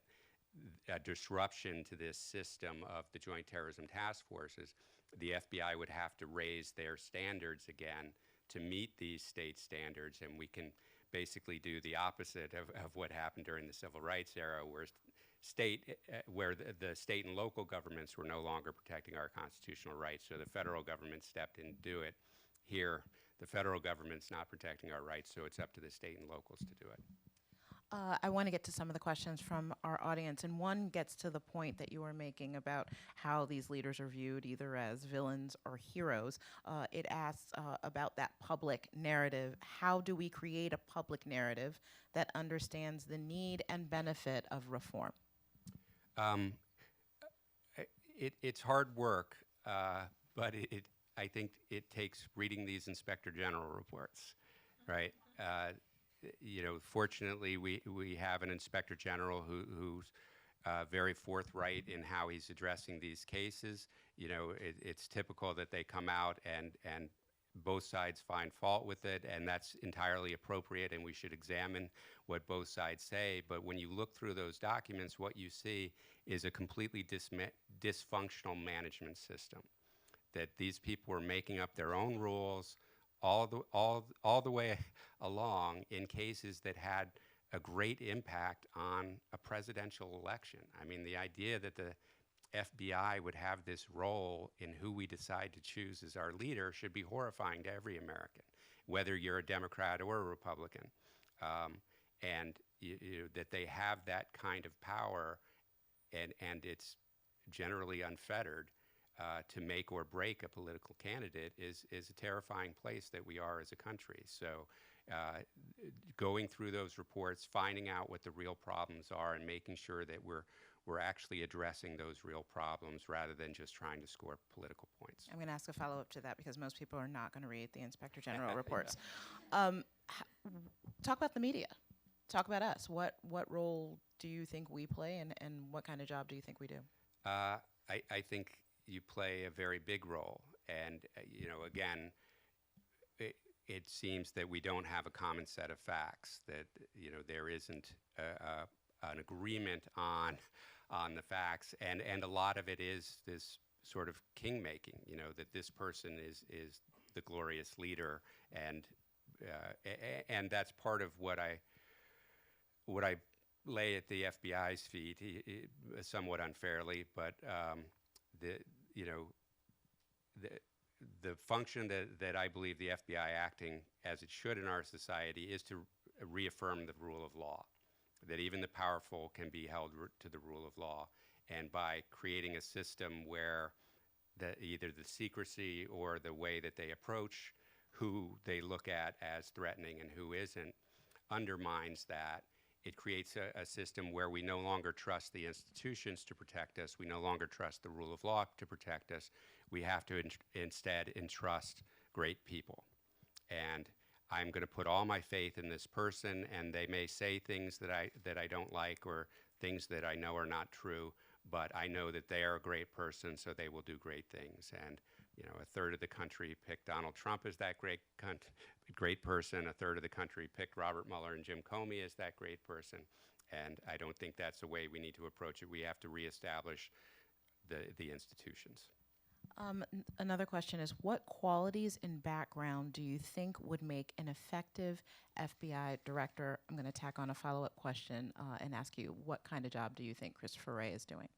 a disruption to this system of the Joint Terrorism Task Forces, the FBI would have to raise their standards again to meet these state standards, and we can basically do the opposite of what happened during the Civil Rights era, where where the state and local governments were no longer protecting our constitutional rights, so the federal government stepped in to do it. Here, the federal government's not protecting our rights, so it's up to the state and locals to do it. I want to get to some of the questions from our audience, and one gets to the point that you were making about how these leaders are viewed either as villains or heroes. It asks about that public narrative. How do we create a public narrative that understands the need and benefit of reform? It's hard work, but I think it takes reading these Inspector General reports, right? Fortunately, we have an Inspector General who's very forthright in how he's addressing these cases. It's typical that they come out and both sides find fault with it, and that's entirely appropriate, and we should examine what both sides say. But when you look through those documents, what you see is a completely dysfunctional management system, that these people were making up their own rules all the way along in cases that had a great impact on a presidential election. I mean, the idea that the FBI would have this role in who we decide to choose as our leader should be horrifying to every American, whether you're a Democrat or a Republican. And that they have that kind of power, and it's generally unfettered, to make or break a political candidate is a terrifying place that we are as a country. So going through those reports, finding out what the real problems are, and making sure that we're actually addressing those real problems rather than just trying to score political points. I'm going to ask a follow-up to that because most people are not going to read the Inspector General reports. Talk about the media. Talk about us. What role do you think we play, and what kind of job do you think we do? I think you play a very big role. And, again, it seems that we don't have a common set of facts, that, there isn't an agreement on the facts. And a lot of it is this sort of king-making, that this person is the glorious leader. And that's part of what I lay at the FBI's feet, somewhat unfairly, but the function that I believe the FBI acting as it should in our society is to reaffirm the rule of law, that even the powerful can be held to the rule of law. And by creating a system where either the secrecy or the way that they approach who they look at as threatening and who isn't undermines that, it creates a system where we no longer trust the institutions to protect us. We no longer trust the rule of law to protect us. We have to instead entrust great people. And I'm going to put all my faith in this person, and they may say things that I don't like or things that I know are not true, but I know that they are a great person, so they will do great things. And a third of the country picked Donald Trump as that great person. A third of the country picked Robert Mueller and Jim Comey as that great person. And I don't think that's the way we need to approach it. We have to reestablish the institutions. Another question is, what qualities and background do you think would make an effective FBI director? I'm going to tack on a follow-up question and ask you, what kind of job do you think Christopher Wray is doing?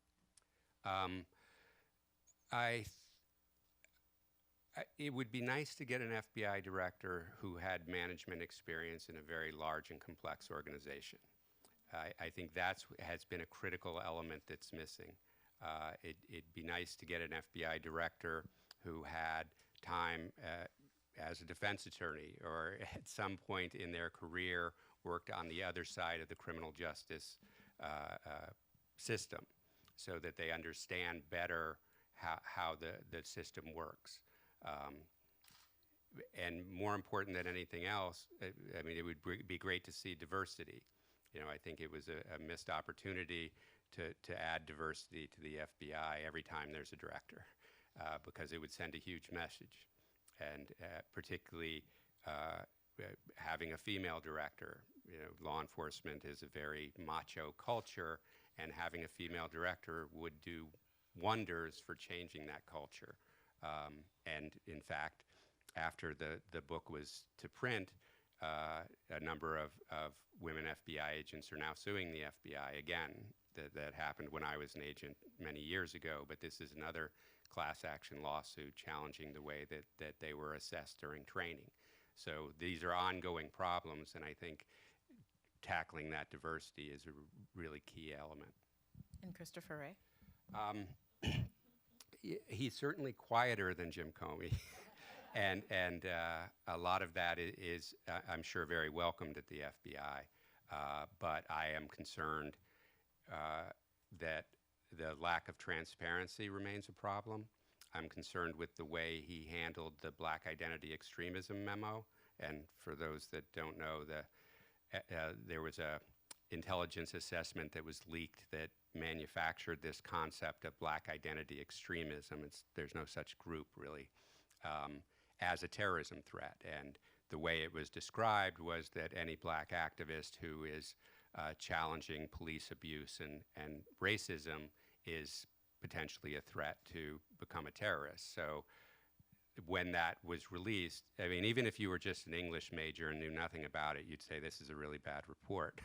It would be nice to get an FBI director who had management experience in a very large and complex organization. I think that has been a critical element that's missing. It'd be nice to get an FBI director who had time as a defense attorney or at some point in their career worked on the other side of the criminal justice system so that they understand better how the system works. And more important than anything else, I mean, it would be great to see diversity. I think it was a missed opportunity to add diversity to the FBI every time there's a director, because it would send a huge message. And particularly having a female director. Law enforcement is a very macho culture, and having a female director would do wonders for changing that culture. And in fact, after the book was to print, a number of women FBI agents are now suing the FBI again. That happened when I was an agent many years ago, but this is another class action lawsuit challenging the way that they were assessed during training. So these are ongoing problems, and I think tackling that diversity is a really key element. And Christopher Wray? He's certainly quieter than Jim Comey. And a lot of that is I'm sure, very welcomed at the FBI. But I am concerned that the lack of transparency remains a problem. I'm concerned with the way he handled the Black Identity Extremism memo. And for those that don't know, there was a intelligence assessment that was leaked that manufactured this concept of Black identity extremism. There's no such group, really, as a terrorism threat. And the way it was described was that any Black activist who is challenging police abuse and racism is potentially a threat to become a terrorist. So when that was released, I mean, even if you were just an English major and knew nothing about it, you'd say this is a really bad report.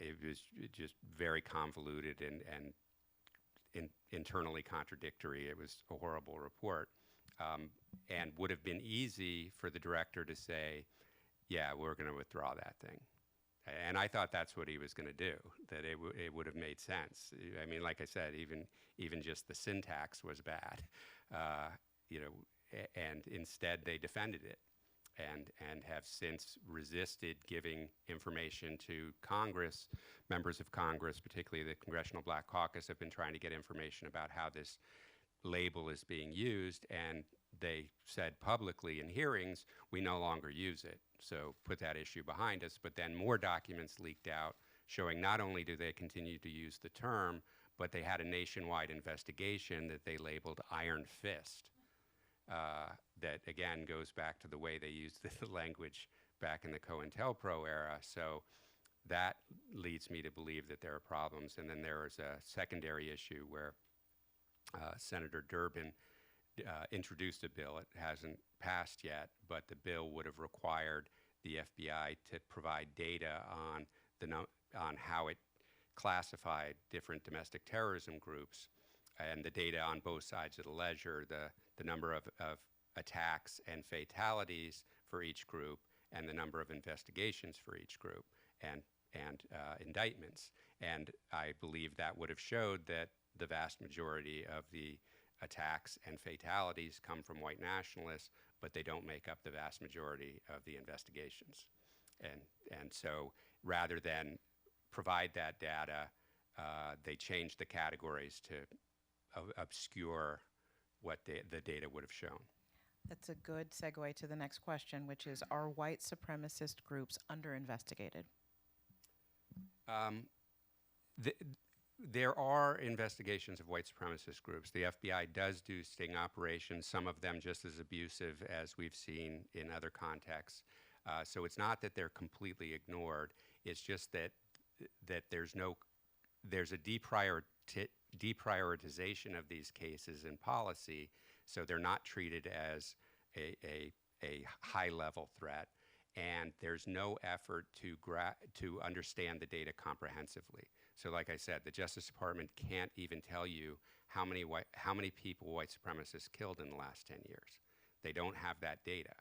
It was just very convoluted and internally contradictory. It was a horrible report, and would have been easy for the director to say, yeah, we're going to withdraw that thing. And I thought that's what he was going to do, that it would have made sense. I mean, like I said, even just the syntax was bad, and instead they defended it and have since resisted giving information to Congress. Members of Congress, particularly the Congressional Black Caucus, have been trying to get information about how this label is being used, and they said publicly in hearings, we no longer use it. So put that issue behind us. But then more documents leaked out showing not only do they continue to use the term, but they had a nationwide investigation that they labeled Iron Fist. That again goes back to the way they used the language back in the COINTELPRO era. So that leads me to believe that there are problems. And then there is a secondary issue where Senator Durbin introduced a bill. It hasn't passed yet, but the bill would have required the FBI to provide data on how it classified different domestic terrorism groups, and the data on both sides of the ledger, the number of attacks and fatalities for each group, and the number of investigations for each group, and indictments. And I believe that would have showed that the vast majority of the attacks and fatalities come from white nationalists, but they don't make up the vast majority of the investigations. And so rather than provide that data, they changed the categories to obscure what the data would have shown. That's a good segue to the next question, which is, are white supremacist groups under-investigated? There are investigations of white supremacist groups. The FBI does do sting operations, some of them just as abusive as we've seen in other contexts. So it's not that they're completely ignored. It's just that there's a deprioritization of these cases in policy, so they're not treated as a high-level threat, and there's no effort to understand the data comprehensively. So like I said, the Justice Department can't even tell you how many people white supremacists killed in the last 10 years. They don't have that data,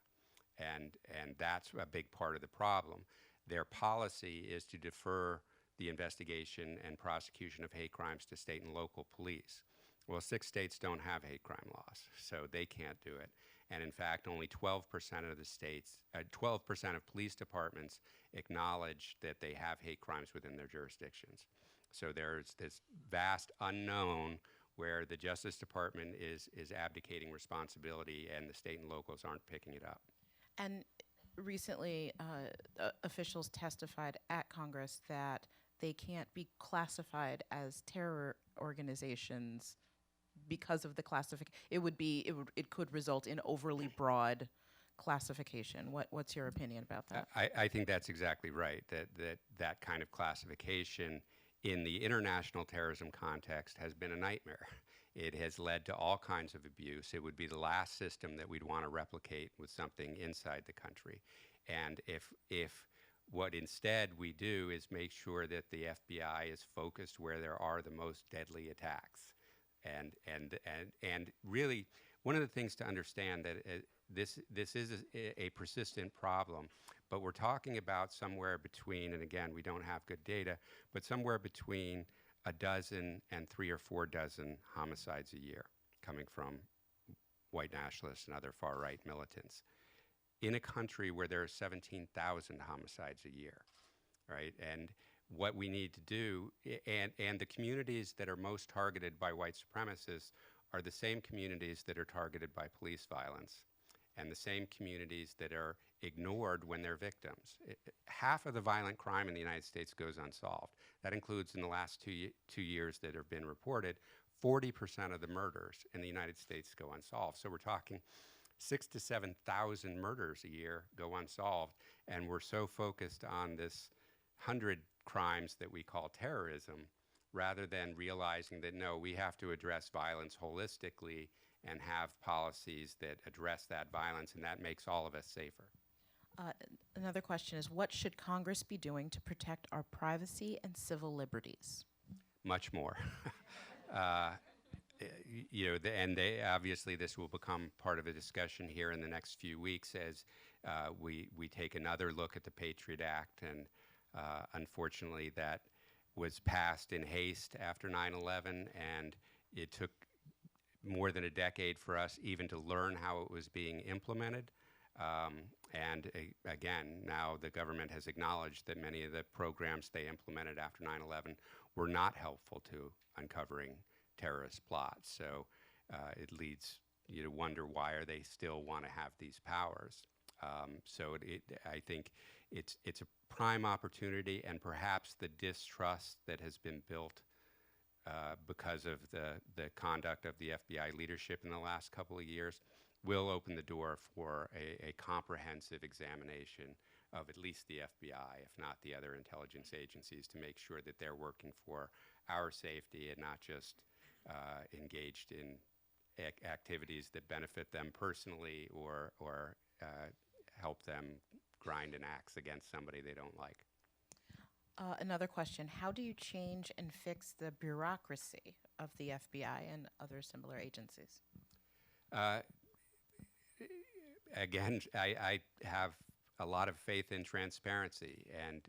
and that's a big part of the problem. Their policy is to defer the investigation and prosecution of hate crimes to state and local police. Well, 6 states don't have hate crime laws, so they can't do it. And in fact, only 12% of the states, 12% of police departments acknowledge that they have hate crimes within their jurisdictions. So there's this vast unknown where the Justice Department is abdicating responsibility and the state and locals aren't picking it up. And recently, officials testified at Congress that they can't be classified as terror organizations because of the classification. It could result in overly broad classification. What's your opinion about that? I think that's exactly right. That kind of classification in the international terrorism context has been a nightmare. It has led to all kinds of abuse. It would be the last system that we'd want to replicate with something inside the country. And if what instead we do is make sure that the FBI is focused where there are the most deadly attacks. And really, one of the things to understand that this is a persistent problem, but we're talking about somewhere between, and again, we don't have good data, but somewhere between a dozen and 3 or 4 dozen homicides a year coming from white nationalists and other far-right militants in a country where there are 17,000 homicides a year, right? And what we need to do, and the communities that are most targeted by white supremacists are the same communities that are targeted by police violence and the same communities that are ignored when they're victims. Half of the violent crime in the United States goes unsolved. That includes in the last two years that have been reported, 40% of the murders in the United States go unsolved. So we're talking 6,000 to 7,000 murders a year go unsolved, and we're so focused on this 100 crimes that we call terrorism, rather than realizing that, no, we have to address violence holistically and have policies that address that violence, and that makes all of us safer. Another question is, what should Congress be doing to protect our privacy and civil liberties? Much more. Obviously this will become part of a discussion here in the next few weeks as we take another look at the Patriot Act, and unfortunately that was passed in haste after 9/11, and it took more than a decade for us even to learn how it was being implemented. Again, now the government has acknowledged that many of the programs they implemented after 9/11 were not helpful to uncovering terrorist plots. So it leads you to wonder, why are they still want to have these powers? I think it's a prime opportunity, and perhaps the distrust that has been built because of the conduct of the FBI leadership in the last couple of years will open the door for a comprehensive examination of at least the FBI, if not the other intelligence agencies, to make sure that they're working for our safety and not just engaged in activities that benefit them personally or help them grind an axe against somebody they don't like. Another question, how do you change and fix the bureaucracy of the FBI and other similar agencies? Again, I have a lot of faith in transparency, and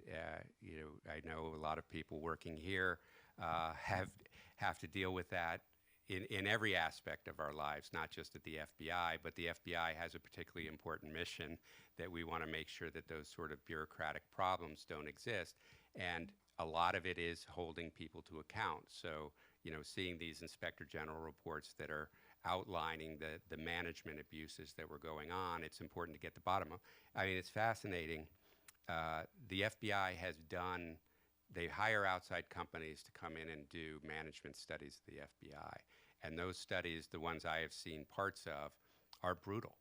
I know a lot of people working here have to deal with that in every aspect of our lives, not just at the FBI, but the FBI has a particularly important mission that we want to make sure that those sort of bureaucratic problems don't exist. And a lot of it is holding people to account. So, seeing these Inspector General reports that are outlining the management abuses that were going on, it's important to get the bottom of. I mean, it's fascinating. The FBI has done, they hire outside companies to come in and do management studies of the FBI. And those studies, the ones I have seen parts of, are brutal.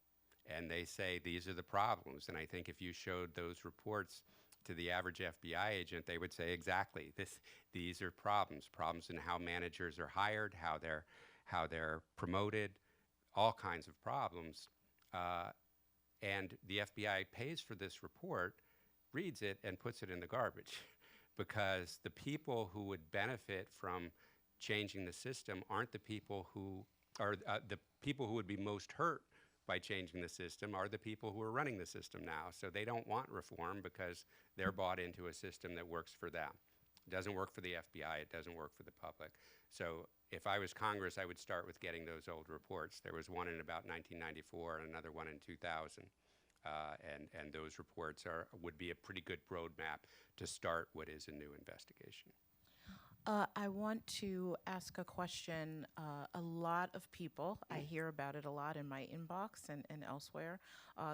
And they say these are the problems. And I think if you showed those reports to the average FBI agent, they would say exactly these are problems in how managers are hired, how they're promoted, all kinds of problems. And the FBI pays for this report, reads it, and puts it in the garbage. Because the people who would benefit from changing the system aren't the people who are the people who would be most hurt by changing the system are the people who are running the system now. So they don't want reform because they're bought into a system that works for them. It doesn't work for the FBI, it doesn't work for the public. So if I was Congress, I would start with getting those old reports. There was one in about 1994 and another one in 2000. And those reports would be a pretty good roadmap to start what is a new investigation. I want to ask a question. A lot of people, I hear about it a lot in my inbox and elsewhere.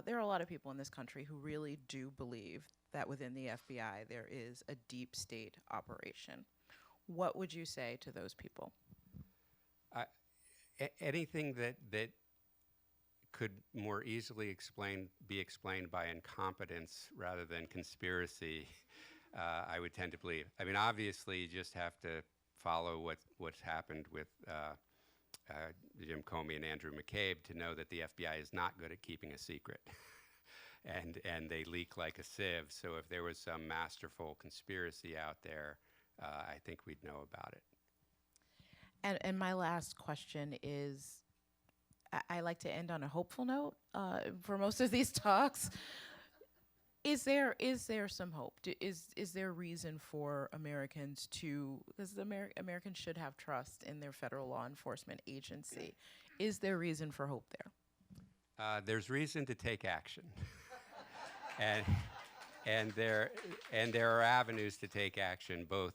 There are a lot of people in this country who really do believe that within the FBI there is a deep state operation. What would you say to those people? Anything that could more easily be explained by incompetence rather than conspiracy, I would tend to believe. I mean, obviously, you just have to follow what's happened with Jim Comey and Andrew McCabe to know that the FBI is not good at keeping a secret. and they leak like a sieve. So if there was some masterful conspiracy out there, I think we'd know about it. And my last question is, I like to end on a hopeful note for most of these talks. Is there some hope? Is there reason for Americans to, because Americans should have trust in their federal law enforcement agency. Is there reason for hope there? There's reason to take action. and there are avenues to take action, both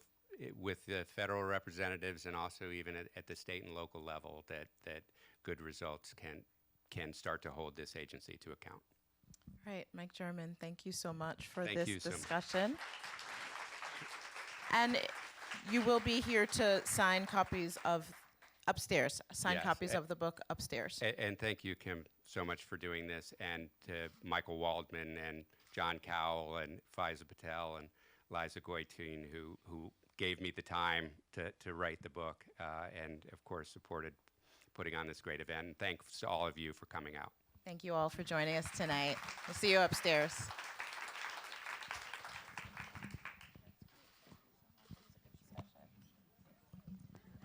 with the federal representatives and also even at the state and local level, that good results can start to hold this agency to account. Right, Mike German, thank you so much for Thank this you so much. discussion. And you will be here to sign copies of upstairs, Yes, copies of the book upstairs. And thank you, Kim, so much for doing this, and to Michael Waldman and John Cowell and Faiza Patel and Liza Goitein, who gave me the time to write the book, and of course supported putting on this great event. And thanks to all of you for coming out. Thank you all for joining us tonight. We'll see you upstairs.